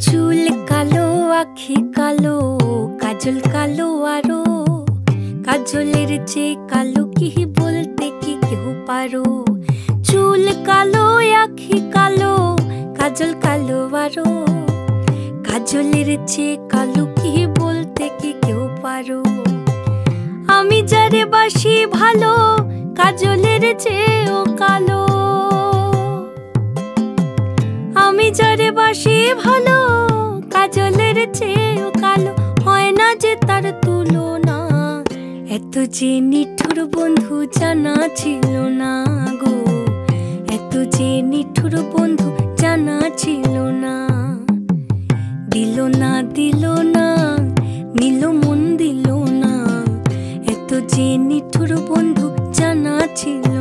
চুল কালো, আখি কালো, কাজল কালো আরো। কাজলের চেয়ে কালো কি বলতে কি কেউ পারো? চুল কালো, আখি কালো, কাজল কালো আরো। কাজলের চেয়ে কালো কি বলতে কি কেউ পারো? আমি যারে বাসি ভালো, কাজলের চেয়েও কালো। আমি যারে বাসি ভালো, কাজলের চেয়েও কালো। হয় না যে তার তুলনা, এত যে নিঠুর বন্ধু জানা ছিল না গো। এত যে নিঠুর বন্ধু জানা ছিল না। দিল না, দিল না, নিল মন দিল না। এত যে নিঠুর বন্ধু জানা ছিল